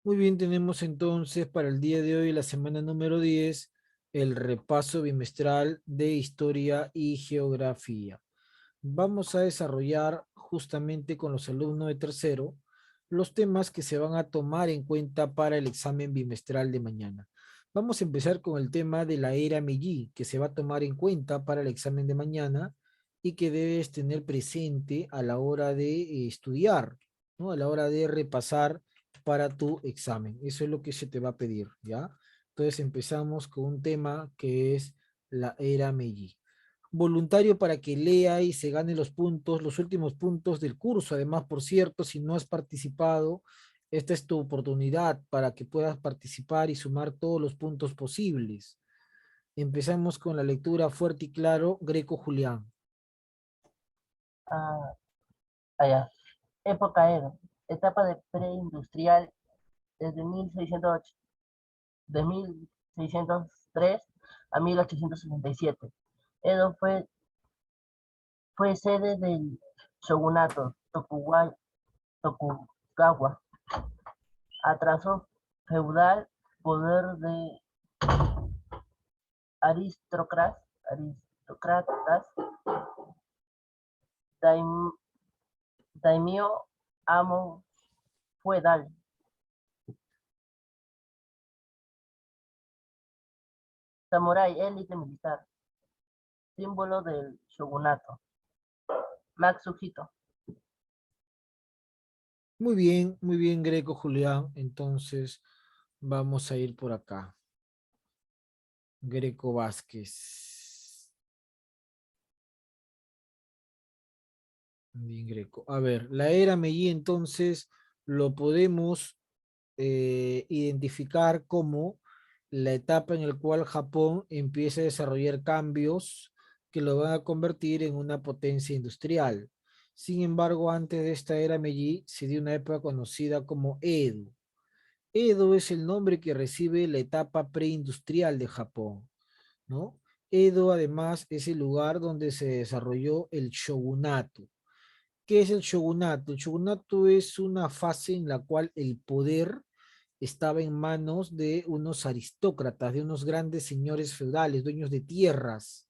Muy bien, tenemos entonces para el día de hoy, la semana número 10, el repaso bimestral de historia y geografía. Vamos a desarrollar justamente con los alumnos de tercero los temas que se van a tomar en cuenta para el examen bimestral de mañana. Vamos a empezar con el tema de la era Meiji, que se va a tomar en cuenta para el examen de mañana y que debes tener presente a la hora de estudiar, ¿no? A la hora de repasar para tu examen. Eso es lo que se te va a pedir, ¿ya? Entonces empezamos con un tema que es la era Meiji. Voluntario para que lea y se gane los puntos, los últimos puntos del curso. Además, por cierto, si no has participado, esta es tu oportunidad para que puedas participar y sumar todos los puntos posibles. Empezamos con la lectura fuerte y claro, Greco Julián. Ah, allá. Época Edo. Etapa de preindustrial desde 1608, de 1603 a 1867. Edo fue sede del shogunato Tokugawa. Atraso feudal, poder de aristócratas, daim- daimyo, amo feudal, samurái, élite militar, símbolo del shogunato. Matsuhito. Muy bien, Greco Julián. Entonces, vamos a ir por acá. Greco Vázquez. Bien, Greco. A ver, la era Meiji entonces lo podemos identificar como la etapa en la cual Japón empieza a desarrollar cambios que lo van a convertir en una potencia industrial. Sin embargo, antes de esta era Meiji se dio una época conocida como Edo. Edo es el nombre que recibe la etapa preindustrial de Japón, ¿no? Edo además es el lugar donde se desarrolló el shogunato. ¿Qué es el shogunato? El shogunato es una fase en la cual el poder estaba en manos de unos aristócratas, de unos grandes señores feudales, dueños de tierras.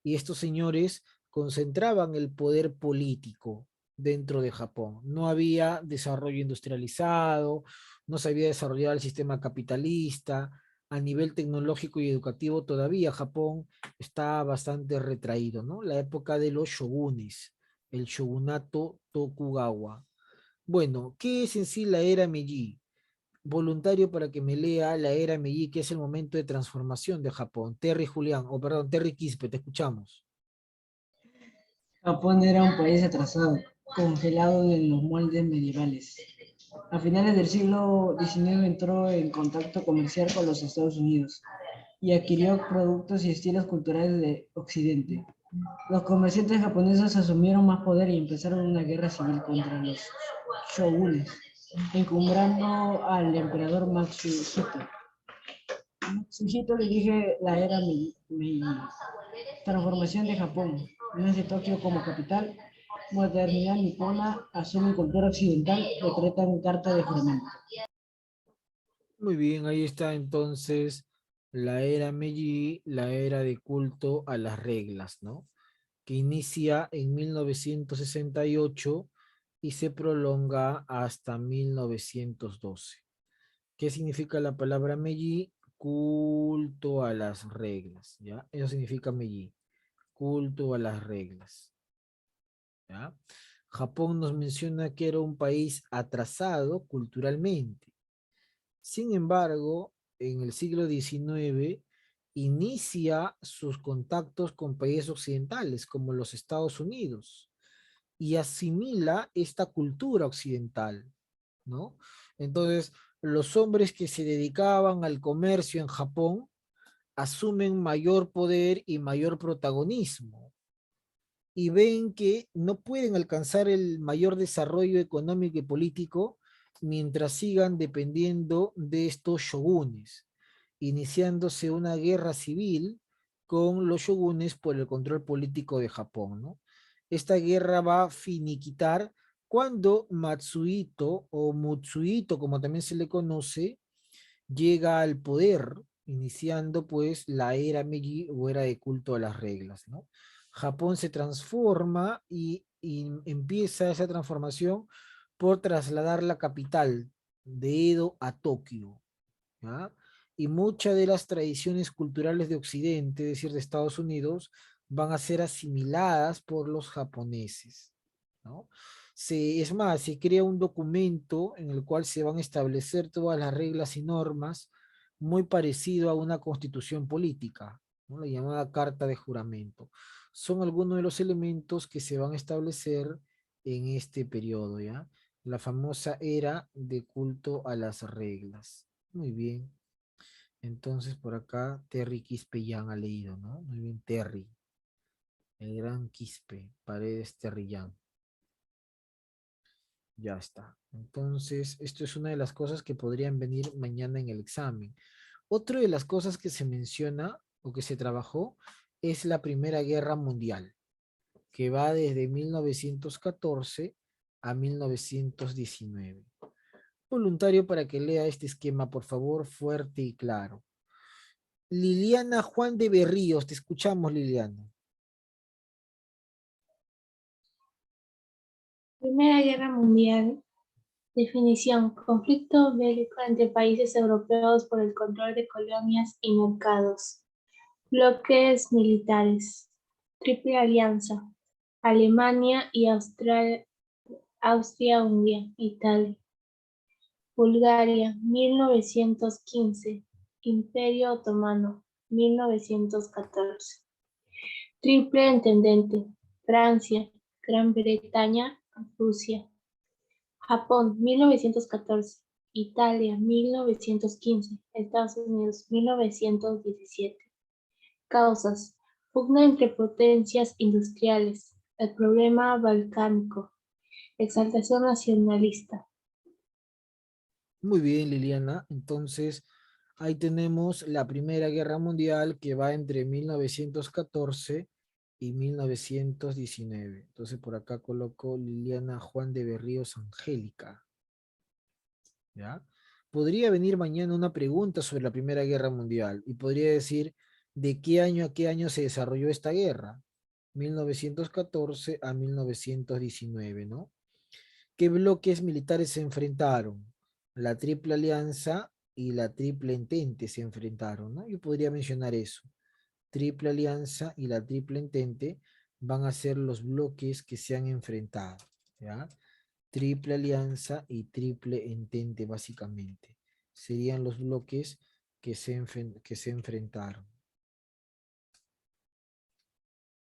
Y estos señores concentraban el poder político dentro de Japón. No había desarrollo industrializado, no se había desarrollado el sistema capitalista. A nivel tecnológico y educativo todavía Japón está bastante retraído, ¿no? La época de los shogunes, el shogunato Tokugawa. Bueno, ¿qué es en sí la era Meiji? Voluntario para que me lea la era Meiji, que es el momento de transformación de Japón. Terry Julián, o perdón, Terry Quispe, te escuchamos. Japón era un país atrasado, congelado en los moldes medievales. A finales del siglo XIX entró en contacto comercial con los Estados Unidos y adquirió productos y estilos culturales de Occidente. Los comerciantes japoneses asumieron más poder y empezaron una guerra civil contra los shogunes, encumbrando al emperador Matsuhito. Matsuhito dirige la era Meiji, transformación de Japón, nace Tokio como capital, modernidad nipona, asume cultura occidental, decreta en carta de juramento. Muy bien, ahí está entonces la era Meiji, la era de culto a las reglas, ¿no? Que inicia en 1968 y se prolonga hasta 1912. ¿Qué significa la palabra Meiji? Culto a las reglas, ¿ya? Eso significa Meiji, culto a las reglas, ¿ya? Japón nos menciona que era un país atrasado culturalmente. Sin embargo, en el siglo XIX inicia sus contactos con países occidentales como los Estados Unidos y asimila esta cultura occidental, ¿no? Entonces, los hombres que se dedicaban al comercio en Japón asumen mayor poder y mayor protagonismo y ven que no pueden alcanzar el mayor desarrollo económico y político mientras sigan dependiendo de estos shogunes, iniciándose una guerra civil con los shogunes por el control político de Japón, ¿no? Esta guerra va a finiquitar Cuando Matsuhito o Mutsuhito, como también se le conoce, llega al poder, iniciando pues la era Meiji o era de culto a las reglas, ¿no? Japón se transforma y empieza esa transformación por trasladar la capital de Edo a Tokio, ¿ya? Y muchas de las tradiciones culturales de Occidente, es decir, de Estados Unidos, van a ser asimiladas por los japoneses, ¿no? Es más, se crea un documento en el cual se van a establecer todas las reglas y normas, muy parecido a una constitución política, ¿no? La llamada Carta de Juramento. Son algunos de los elementos que se van a establecer en este periodo, ¿ya? La famosa era de culto a las reglas. Muy bien. Entonces por acá Terry Quispe ya ha leído, ¿no? Muy bien, Terry. El gran Quispe, Paredes Terrillán. Ya está. Entonces, esto es una de las cosas que podrían venir mañana en el examen. Otra de las cosas que se menciona o que se trabajó es la Primera Guerra Mundial, que va desde 1914 a 1919. Voluntario para que lea este esquema, por favor, fuerte y claro. Liliana Juan de Berríos, te escuchamos, Liliana. Primera Guerra Mundial. Definición: conflicto bélico entre países europeos por el control de colonias y mercados. Bloques militares. Triple Alianza. Alemania y Austria-Hungría, Italia. Bulgaria, 1915. Imperio Otomano, 1914. Triple Entendente. Francia, Gran Bretaña, Rusia. Japón, 1914. Italia, 1915. Estados Unidos, 1917. Causas: pugna entre potencias industriales. El problema balcánico. Exaltación nacionalista. Muy bien, Liliana. Entonces, ahí tenemos la Primera Guerra Mundial que va entre 1914 y 1919. Entonces, por acá coloco Liliana Juan de Berríos Angélica. ¿Ya? Podría venir mañana una pregunta sobre la Primera Guerra Mundial y podría decir, ¿de qué año a qué año se desarrolló esta guerra? 1914 a 1919, ¿no? ¿Qué bloques militares se enfrentaron? La Triple Alianza y la Triple Entente se enfrentaron, ¿no? Yo podría mencionar eso. Triple Alianza y la Triple Entente van a ser los bloques que se han enfrentado, ¿ya? Triple Alianza y Triple Entente, básicamente. Serían los bloques que se enfrentaron.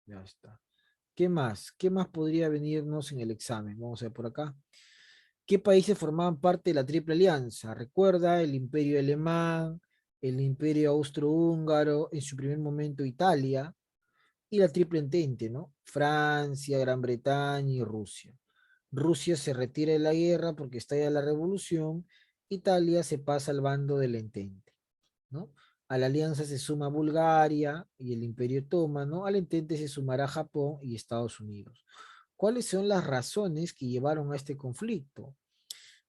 Ya está. ¿Qué más? ¿Qué más podría venirnos en el examen? Vamos a ver por acá. ¿Qué países formaban parte de la Triple Alianza? Recuerda el Imperio Alemán, el Imperio Austrohúngaro, en su primer momento Italia, y la Triple Entente, ¿no? Francia, Gran Bretaña y Rusia. Rusia se retira de la guerra porque estalla la revolución, Italia se pasa al bando del Entente, ¿no? A la alianza se suma Bulgaria y el Imperio Otomano, al Entente se sumará Japón y Estados Unidos. ¿Cuáles son las razones que llevaron a este conflicto?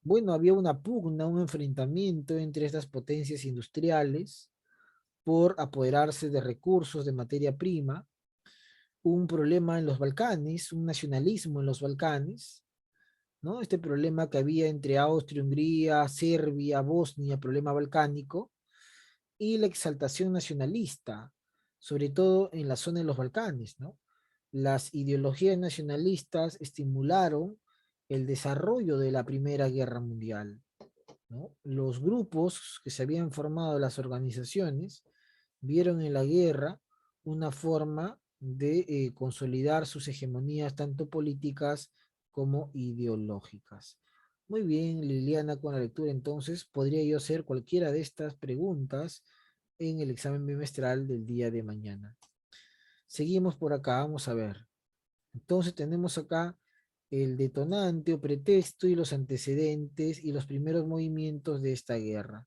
Bueno, había una pugna, un enfrentamiento entre estas potencias industriales por apoderarse de recursos de materia prima, un problema en los Balcanes, un nacionalismo en los Balcanes, ¿no? Este problema que había entre Austria, Hungría, Serbia, Bosnia, problema balcánico, y la exaltación nacionalista, sobre todo en la zona de los Balcanes, ¿no? Las ideologías nacionalistas estimularon el desarrollo de la Primera Guerra Mundial, ¿no? Los grupos que se habían formado, las organizaciones, vieron en la guerra una forma de consolidar sus hegemonías tanto políticas como ideológicas. Muy bien, Liliana, con la lectura entonces podría yo hacer cualquiera de estas preguntas en el examen bimestral del día de mañana. Seguimos por acá, vamos a ver. Entonces tenemos acá el detonante o pretexto y los antecedentes y los primeros movimientos de esta guerra.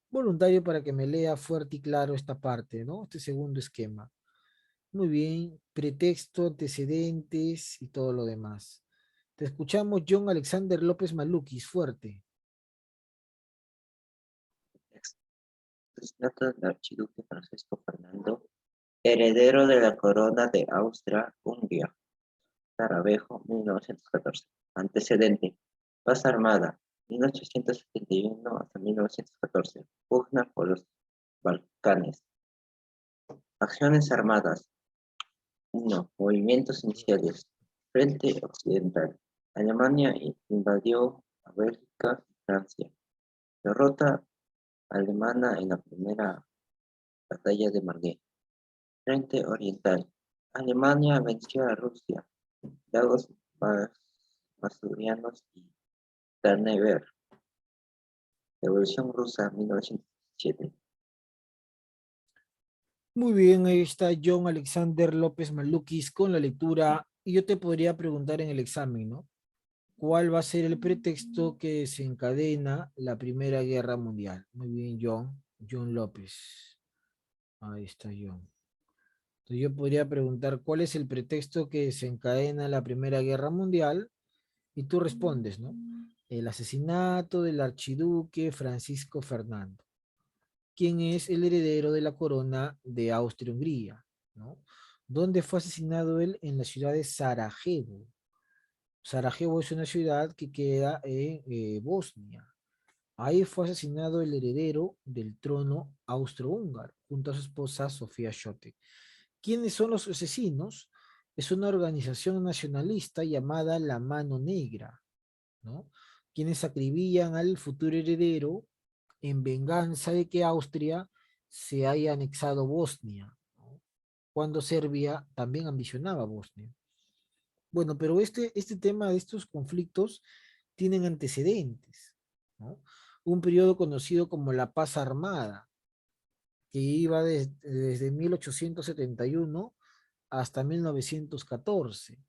Voluntario para que me lea fuerte y claro esta parte, ¿no? Este segundo esquema. Muy bien, pretexto, antecedentes y todo lo demás. Te escuchamos, John Alexander López Malukis, fuerte. Asesinato del archiduque Francisco Fernando, heredero de la corona de Austria-Hungría. Sarajevo, 1914. Antecedente. Paz armada, 1871 hasta 1914. Pugna por los Balcanes. Acciones armadas. 1. Movimientos iniciales. Frente Occidental. Alemania invadió a Bélgica y Francia. Derrota alemana en la primera batalla de Marne. Frente Oriental. Alemania venció a Rusia. Lagos Masurianos y Tarnever. Revolución Rusa, 1917. Muy bien, ahí está John Alexander López Malukis con la lectura. Y yo te podría preguntar en el examen, ¿no? ¿Cuál va a ser el pretexto que desencadena la Primera Guerra Mundial? Muy bien, John López. Ahí está John. Entonces yo podría preguntar, ¿cuál es el pretexto que desencadena la Primera Guerra Mundial? Y tú respondes, ¿no? El asesinato del archiduque Francisco Fernando, quien es el heredero de la corona de Austria-Hungría, ¿no? ¿Dónde fue asesinado él? En la ciudad de Sarajevo. Sarajevo es una ciudad que queda en Bosnia. Ahí fue asesinado el heredero del trono austrohúngaro, junto a su esposa Sofía Schotte. ¿Quiénes son los asesinos? Es una organización nacionalista llamada La Mano Negra, ¿no? Quienes acribillan al futuro heredero en venganza de que Austria se haya anexado Bosnia, ¿no? Cuando Serbia también ambicionaba Bosnia. Bueno, pero este tema de estos conflictos tienen antecedentes, ¿no? Un periodo conocido como la Paz Armada, que iba desde 1871 hasta 1914.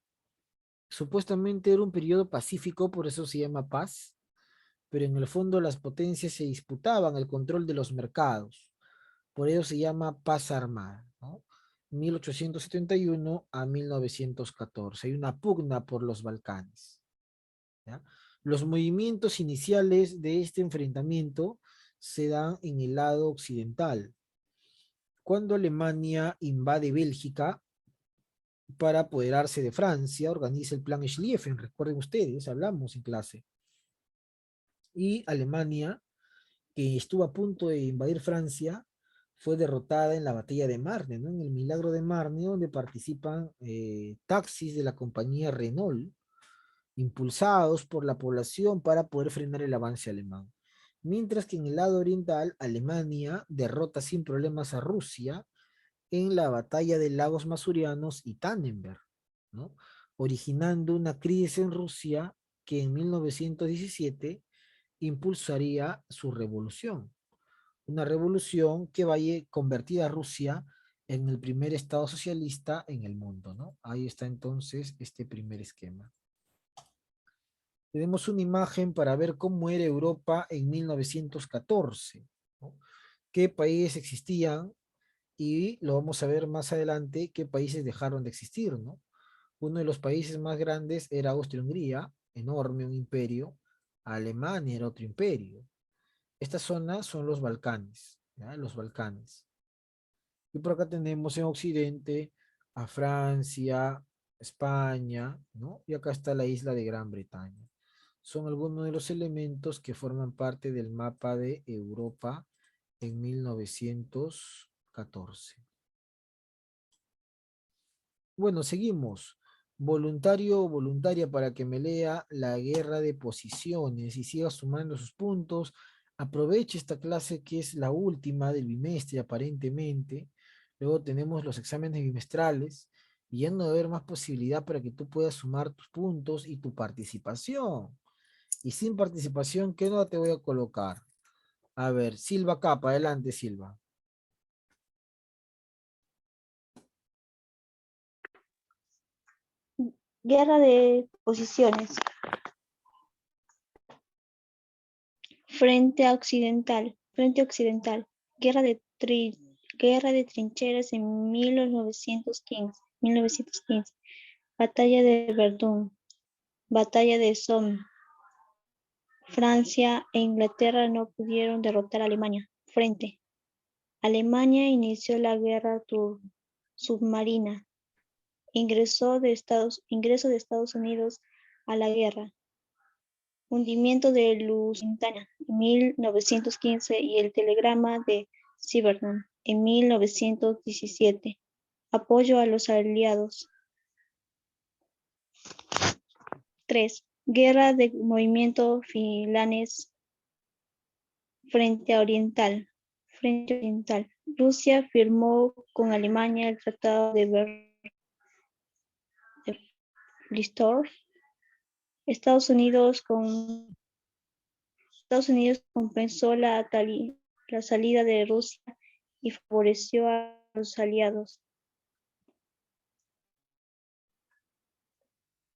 Supuestamente era un periodo pacífico, por eso se llama paz, pero en el fondo las potencias se disputaban el control de los mercados. Por ello se llama paz armada, ¿no? 1871 a 1914. Hay una pugna por los Balcanes, ¿ya? Los movimientos iniciales de este enfrentamiento se dan en el lado occidental. Cuando Alemania invade Bélgica para apoderarse de Francia, organiza el plan Schlieffen, recuerden ustedes, hablamos en clase. Y Alemania, que estuvo a punto de invadir Francia, fue derrotada en la batalla de Marne, ¿no? En el milagro de Marne, donde participan taxis de la compañía Renault, impulsados por la población para poder frenar el avance alemán. Mientras que en el lado oriental, Alemania derrota sin problemas a Rusia en la batalla de Lagos Masurianos y Tannenberg, ¿no? Originando una crisis en Rusia que en 1917 impulsaría su revolución. Una revolución que vaya a convertir a Rusia en el primer estado socialista en el mundo, ¿no? Ahí está entonces este primer esquema. Tenemos una imagen para ver cómo era Europa en 1914, ¿no? ¿Qué países existían? Y lo vamos a ver más adelante, qué países dejaron de existir, ¿no? Uno de los países más grandes era Austria-Hungría, enorme, un imperio. Alemania era otro imperio. Esta zona son los Balcanes, ¿ya? Los Balcanes. Y por acá tenemos en Occidente a Francia, España, ¿no? Y acá está la isla de Gran Bretaña. Son algunos de los elementos que forman parte del mapa de Europa en 1914. Bueno, seguimos. Voluntario o voluntaria para que me lea la guerra de posiciones y siga sumando sus puntos. Aproveche esta clase que es la última del bimestre aparentemente. Luego tenemos los exámenes bimestrales y ya no va a haber más posibilidad para que tú puedas sumar tus puntos y tu participación. Y sin participación, ¿qué nota te voy a colocar? A ver, Silva Capa, adelante Silva. Guerra de posiciones. Frente occidental. Guerra de trincheras en 1915. Batalla de Verdún. Batalla de Somme. Francia e Inglaterra no pudieron derrotar a Alemania. Frente. Alemania inició la guerra submarina. Ingreso de Estados Unidos a la guerra. Hundimiento de Lusitania en 1915 y el telegrama de Ciberton en 1917. Apoyo a los aliados. 3. Guerra de movimiento finlandés. Frente Oriental. Rusia firmó con Alemania el Tratado de Brest-Litovsk. Estados Unidos compensó la salida de Rusia y favoreció a los aliados.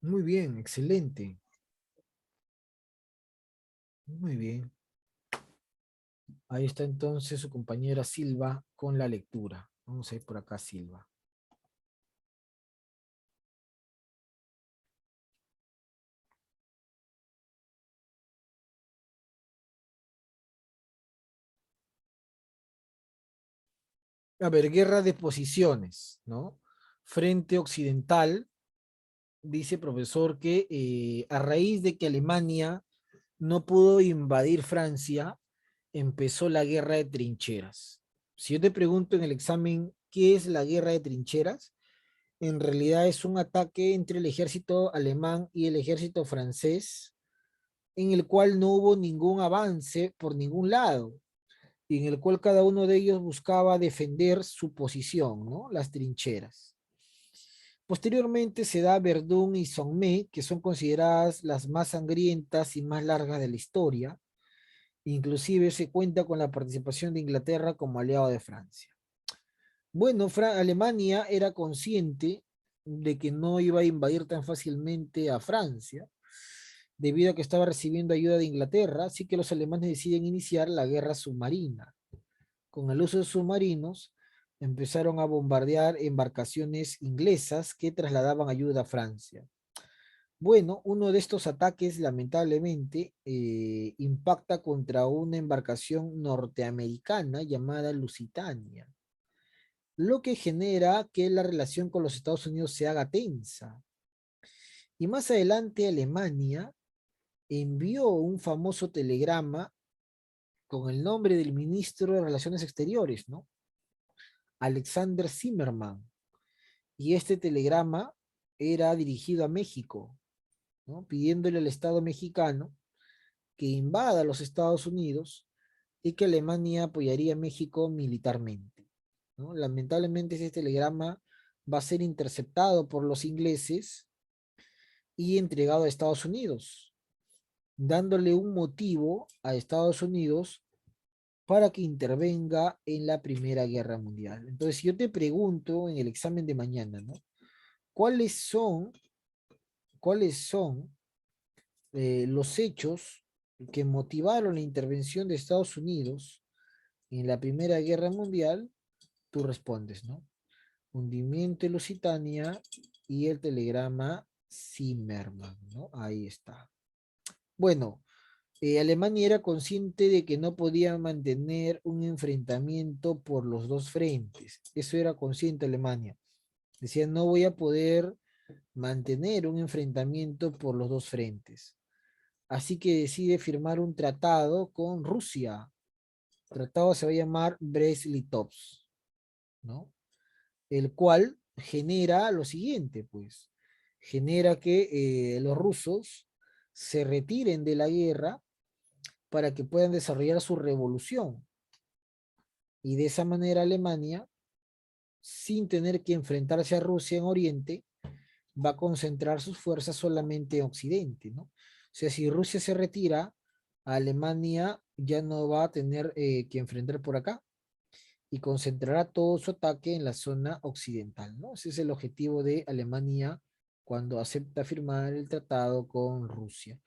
Muy bien, excelente. Muy bien. Ahí está entonces su compañera Silva con la lectura. Vamos a ir por acá, Silva. A ver, guerra de posiciones, ¿no? Frente occidental, dice profesor que a raíz de que Alemania no pudo invadir Francia, empezó la guerra de trincheras. Si yo te pregunto en el examen, ¿qué es la guerra de trincheras? En realidad es un ataque entre el ejército alemán y el ejército francés, en el cual no hubo ningún avance por ningún lado, y en el cual cada uno de ellos buscaba defender su posición, ¿no? Las trincheras. Posteriormente se da Verdún y Somme, que son consideradas las más sangrientas y más largas de la historia. Inclusive se cuenta con la participación de Inglaterra como aliado de Francia. Bueno, Alemania era consciente de que no iba a invadir tan fácilmente a Francia, debido a que estaba recibiendo ayuda de Inglaterra, así que los alemanes deciden iniciar la guerra submarina. Con el uso de submarinos, empezaron a bombardear embarcaciones inglesas que trasladaban ayuda a Francia. Bueno, uno de estos ataques lamentablemente impacta contra una embarcación norteamericana llamada Lusitania, lo que genera que la relación con los Estados Unidos se haga tensa. Y más adelante Alemania envió un famoso telegrama con el nombre del ministro de Relaciones Exteriores, ¿no? Alexander Zimmermann. Y este telegrama era dirigido a México, ¿no? Pidiéndole al Estado mexicano que invada a los Estados Unidos y que Alemania apoyaría a México militarmente, ¿no? Lamentablemente ese telegrama va a ser interceptado por los ingleses y entregado a Estados Unidos, dándole un motivo a Estados Unidos para que intervenga en la Primera Guerra Mundial. Entonces, yo te pregunto en el examen de mañana, ¿no? ¿Cuáles son los hechos que motivaron la intervención de Estados Unidos en la Primera Guerra Mundial? Tú respondes, ¿no? Hundimiento de Lusitania y el telegrama Zimmermann, ¿no? Ahí está. Bueno, Alemania era consciente de que no podía mantener un enfrentamiento por los dos frentes. Eso era consciente Alemania. Decía, no voy a poder mantener un enfrentamiento por los dos frentes. Así que decide firmar un tratado con Rusia. El tratado se va a llamar Brest-Litovsk, ¿no? El cual genera lo siguiente, pues. Genera que los rusos se retiren de la guerra para que puedan desarrollar su revolución. Y de esa manera Alemania, sin tener que enfrentarse a Rusia en Oriente, va a concentrar sus fuerzas solamente en Occidente, ¿no? O sea, si Rusia se retira, Alemania ya no va a tener que enfrentar por acá y concentrará todo su ataque en la zona occidental, ¿no? Ese es el objetivo de Alemania cuando acepta firmar el tratado con Rusia.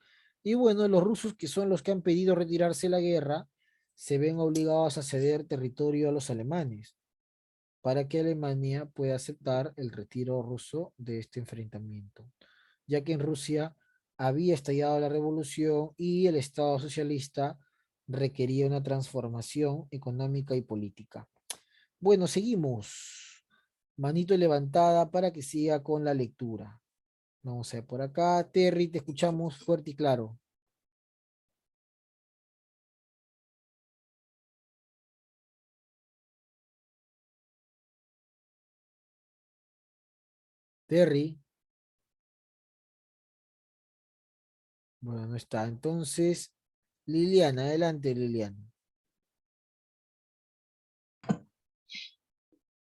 Y bueno, los rusos, que son los que han pedido retirarse de la guerra, se ven obligados a ceder territorio a los alemanes para que Alemania pueda aceptar el retiro ruso de este enfrentamiento, ya que en Rusia había estallado la revolución y el Estado socialista requería una transformación económica y política. Bueno, seguimos. Manito levantada para que siga con la lectura. Vamos a ver por acá. Terry, te escuchamos fuerte y claro. Terry. Bueno, no está. Entonces, Liliana, adelante, Liliana.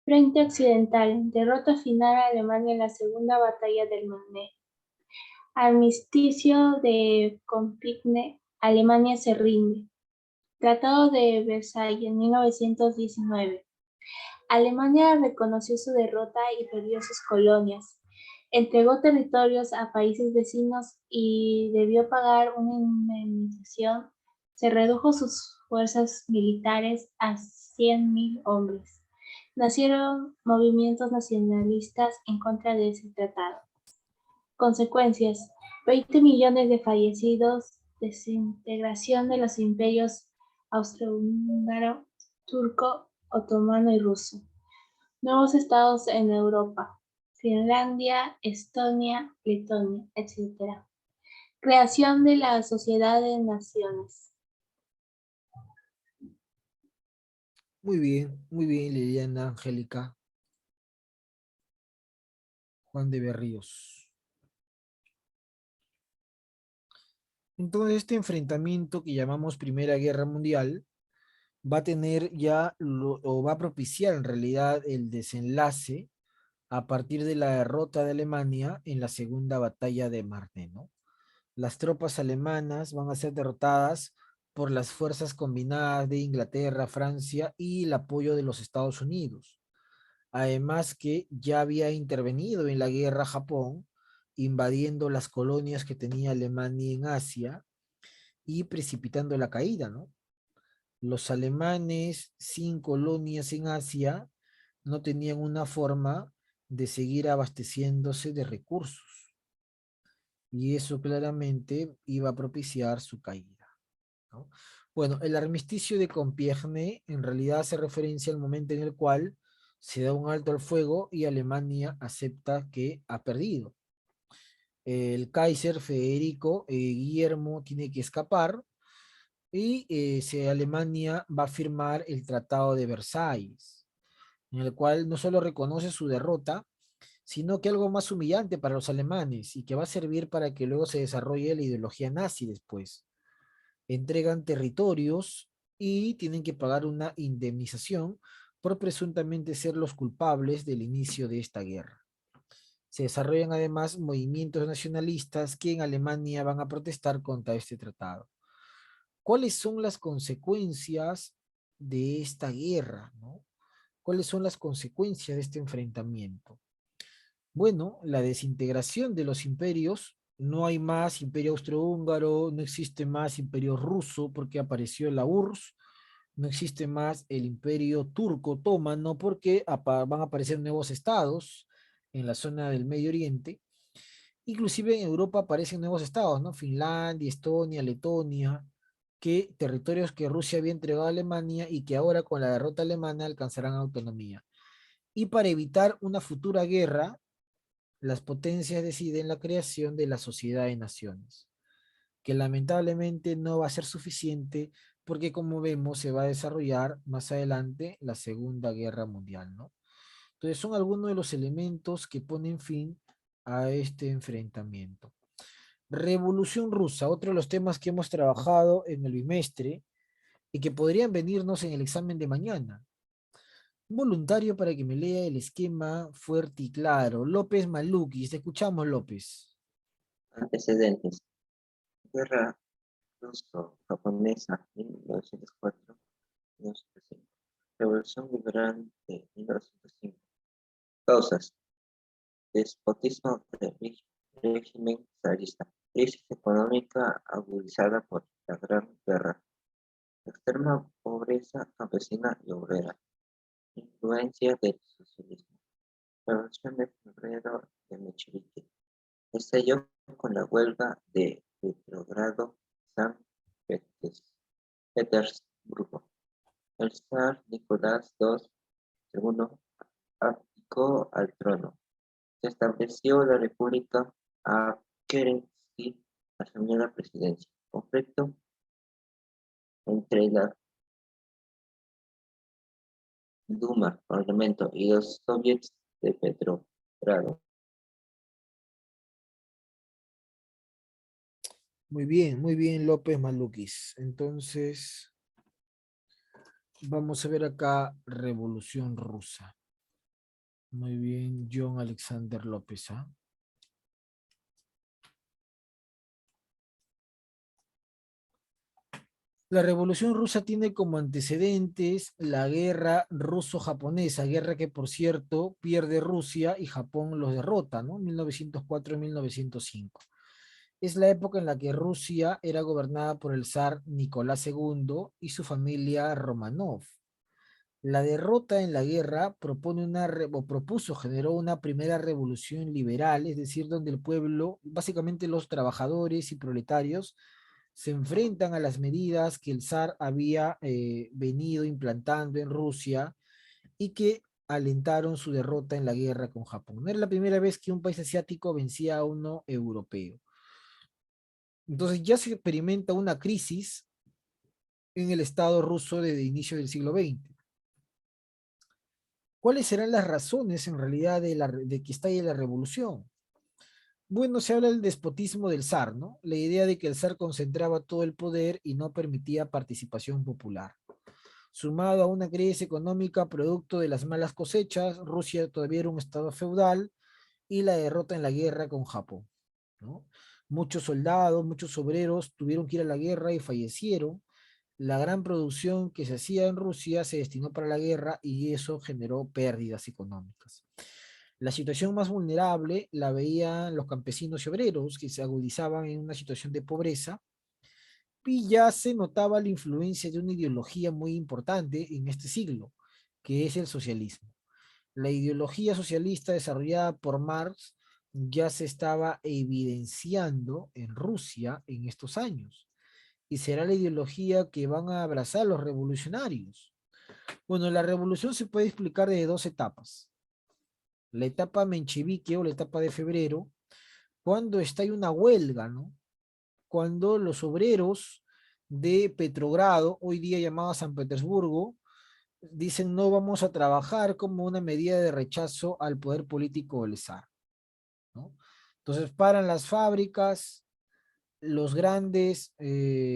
Frente Occidental, derrota final a Alemania en la Segunda Batalla del Marne. Armisticio de Compiègne, Alemania se rinde. Tratado de Versalles en 1919. Alemania reconoció su derrota y perdió sus colonias. Entregó territorios a países vecinos y debió pagar una indemnización. Se redujo sus fuerzas militares a 100.000 hombres. Nacieron movimientos nacionalistas en contra de ese tratado. Consecuencias: 20 millones de fallecidos, desintegración de los imperios austrohúngaro, turco, otomano y ruso. Nuevos estados en Europa: Finlandia, Estonia, Letonia, etc. Creación de la Sociedad de Naciones. Muy bien, Liliana, Angélica. Juan de Berríos. Entonces, este enfrentamiento que llamamos Primera Guerra Mundial va a tener ya, o va a propiciar en realidad el desenlace a partir de la derrota de Alemania en la Segunda Batalla de Marne, ¿no? Las tropas alemanas van a ser derrotadas por las fuerzas combinadas de Inglaterra, Francia y el apoyo de los Estados Unidos. Además que ya había intervenido en la guerra Japón, invadiendo las colonias que tenía Alemania en Asia y precipitando la caída, ¿no? Los alemanes sin colonias en Asia no tenían una forma de seguir abasteciéndose de recursos y eso claramente iba a propiciar su caída, ¿no? Bueno, el armisticio de Compiègne en realidad hace referencia al momento en el cual se da un alto al fuego y Alemania acepta que ha perdido. El Kaiser Federico Guillermo tiene que escapar y Alemania va a firmar el Tratado de Versalles, en el cual no solo reconoce su derrota, sino que algo más humillante para los alemanes y que va a servir para que luego se desarrolle la ideología nazi después. Entregan territorios y tienen que pagar una indemnización por presuntamente ser los culpables del inicio de esta guerra. Se desarrollan además movimientos nacionalistas que en Alemania van a protestar contra este tratado. ¿Cuáles son las consecuencias de esta guerra, ¿no? ¿Cuáles son las consecuencias de este enfrentamiento? Bueno, la desintegración de los imperios, no hay más imperio austrohúngaro, no existe más imperio ruso porque apareció la URSS, no existe más el imperio turco otomano porque van a aparecer nuevos estados en la zona del Medio Oriente. Inclusive en Europa aparecen nuevos estados, ¿no? Finlandia, Estonia, Letonia, que territorios que Rusia había entregado a Alemania y que ahora con la derrota alemana alcanzarán autonomía. Y para evitar una futura guerra, las potencias deciden la creación de la Sociedad de Naciones, que lamentablemente no va a ser suficiente porque como vemos se va a desarrollar más adelante la Segunda Guerra Mundial, ¿no? Entonces son algunos de los elementos que ponen fin a este enfrentamiento. Revolución Rusa, otro de los temas que hemos trabajado en el bimestre y que podrían venirnos en el examen de mañana. Un voluntario para que me lea el esquema fuerte y claro. López Maluquis, te escuchamos, López. Antecedentes. Guerra ruso-japonesa 1904-1905. Revolución liberal de 1905. Causas. Despotismo del régimen zarista. Crisis económica agudizada por la Gran Guerra. Extrema pobreza campesina y obrera. Influencia del socialismo. Revolución de febrero de Menchevique. Estallo con la huelga de Petrogrado-San Petersburgo. El zar Nicolás II abdicó al trono. Se estableció la República a Kerensky asumió la presidencia. Conflicto entre la Duma, Parlamento, y los soviets de Petrogrado. muy bien, López Malukis. Entonces, vamos a ver acá Revolución Rusa. Muy bien, John Alexander López, ¿ah? La Revolución Rusa tiene como antecedentes la guerra ruso-japonesa, guerra que por cierto pierde Rusia y Japón los derrota, ¿no? 1904-1905. Es la época en la que Rusia era gobernada por el zar Nicolás II y su familia Romanov. La derrota en la guerra generó una primera revolución liberal, es decir, donde el pueblo, básicamente los trabajadores y proletarios, se enfrentan a las medidas que el zar había venido implantando en Rusia y que alentaron su derrota en la guerra con Japón. No era la primera vez que un país asiático vencía a uno europeo. Entonces ya se experimenta una crisis en el Estado ruso desde inicio del siglo XX. ¿Cuáles serán las razones en realidad de que estalle la revolución? Bueno, se habla del despotismo del zar, ¿no? La idea de que el zar concentraba todo el poder y no permitía participación popular. Sumado a una crisis económica producto de las malas cosechas, Rusia todavía era un estado feudal y la derrota en la guerra con Japón, ¿no? Muchos soldados, muchos obreros tuvieron que ir a la guerra y fallecieron. La gran producción que se hacía en Rusia se destinó para la guerra y eso generó pérdidas económicas. La situación más vulnerable la veían los campesinos y obreros que se agudizaban en una situación de pobreza y ya se notaba la influencia de una ideología muy importante en este siglo, que es el socialismo. La ideología socialista desarrollada por Marx ya se estaba evidenciando en Rusia en estos años y será la ideología que van a abrazar los revolucionarios. Bueno, la revolución se puede explicar de dos etapas. La etapa menchevique o la etapa de febrero, cuando está ahí una huelga, ¿no? Cuando los obreros de Petrogrado, hoy día llamada San Petersburgo, dicen no vamos a trabajar como una medida de rechazo al poder político del zar, ¿no? Entonces paran las fábricas, los grandes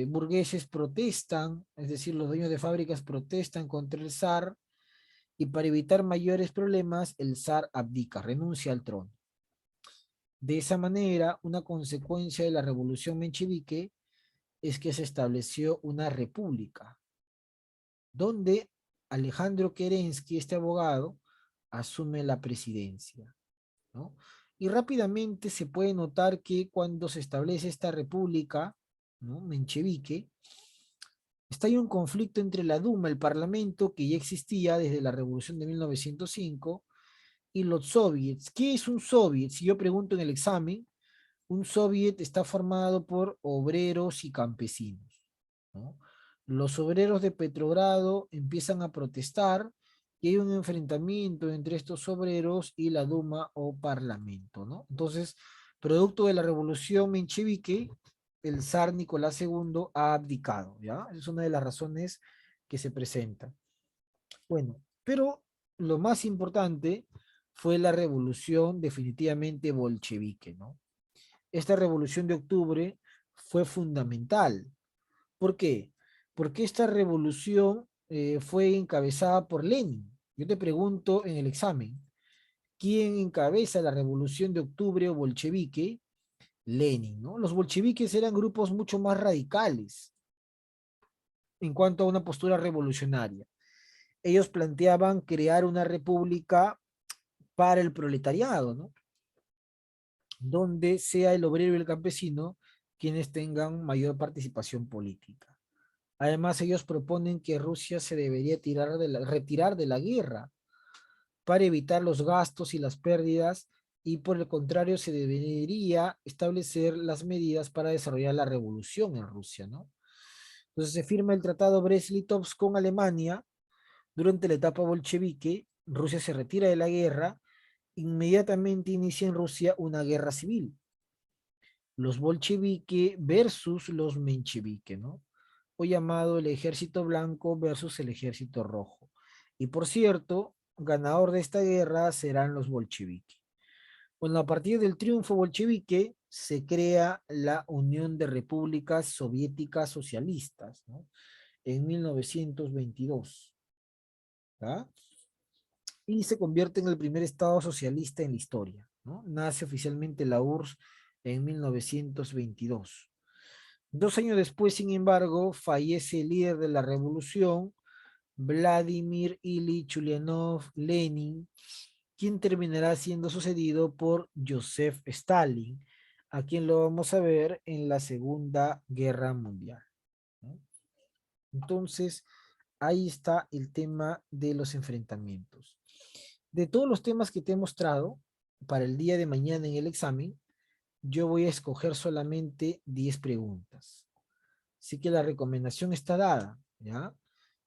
burgueses protestan, es decir, los dueños de fábricas protestan contra el zar y para evitar mayores problemas el zar abdica, renuncia al trono. De esa manera, una consecuencia de la revolución menchevique es que se estableció una república, donde Alejandro Kerensky, este abogado, asume la presidencia, ¿no? Y rápidamente se puede notar que cuando se establece esta república, ¿no? menchevique, está ahí un conflicto entre la Duma, el parlamento que ya existía desde la revolución de 1905, y los soviets. ¿Qué es un soviet? Si yo pregunto en el examen, un soviet está formado por obreros y campesinos, ¿no? Los obreros de Petrogrado empiezan a protestar y hay un enfrentamiento entre estos obreros y la Duma o Parlamento, ¿no? Entonces, producto de la revolución menchevique, el zar Nicolás II ha abdicado, ¿ya? Esa es una de las razones que se presentan. Bueno, pero lo más importante fue la revolución definitivamente bolchevique, ¿no? Esta revolución de octubre fue fundamental. ¿Por qué? Porque esta revolución fue encabezada por Lenin. Yo te pregunto en el examen, ¿quién encabeza la revolución de octubre o bolchevique? Lenin, ¿no? Los bolcheviques eran grupos mucho más radicales en cuanto a una postura revolucionaria. Ellos planteaban crear una república para el proletariado, ¿no? Donde sea el obrero y el campesino quienes tengan mayor participación política. Además, ellos proponen que Rusia se debería retirar de la guerra para evitar los gastos y las pérdidas y por el contrario se debería establecer las medidas para desarrollar la revolución en Rusia, ¿no? Entonces se firma el Tratado Brest-Litovsk con Alemania. Durante la etapa bolchevique, Rusia se retira de la guerra, inmediatamente inicia en Rusia una guerra civil. Los bolchevique versus los menchevique, ¿no? O llamado el ejército blanco versus el ejército rojo. Y por cierto, ganador de esta guerra serán los bolchevique. Bueno, a partir del triunfo bolchevique se crea la Unión de Repúblicas Soviéticas Socialistas, ¿no? En 1922. ¿Ah? Y se convierte en el primer estado socialista en la historia, ¿no? Nace oficialmente la URSS en 1922. 2 años después, sin embargo, fallece el líder de la revolución, Vladimir Ilich Ulyanov Lenin, quien terminará siendo sucedido por Joseph Stalin, a quien lo vamos a ver en la Segunda Guerra Mundial, ¿no? Entonces, ahí está el tema de los enfrentamientos. De todos los temas que te he mostrado, para el día de mañana en el examen, yo voy a escoger solamente 10 preguntas. Así que la recomendación está dada, ¿ya?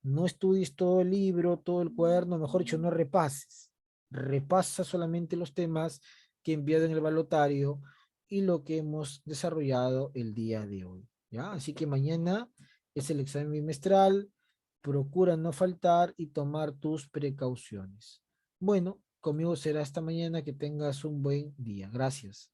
No estudies todo el libro, todo el cuaderno, mejor dicho, no repases. Repasa solamente los temas que he enviado en el balotario y lo que hemos desarrollado el día de hoy, ¿ya? Así que mañana es el examen bimestral, procura no faltar y tomar tus precauciones. Bueno, conmigo será esta mañana, que tengas un buen día. Gracias.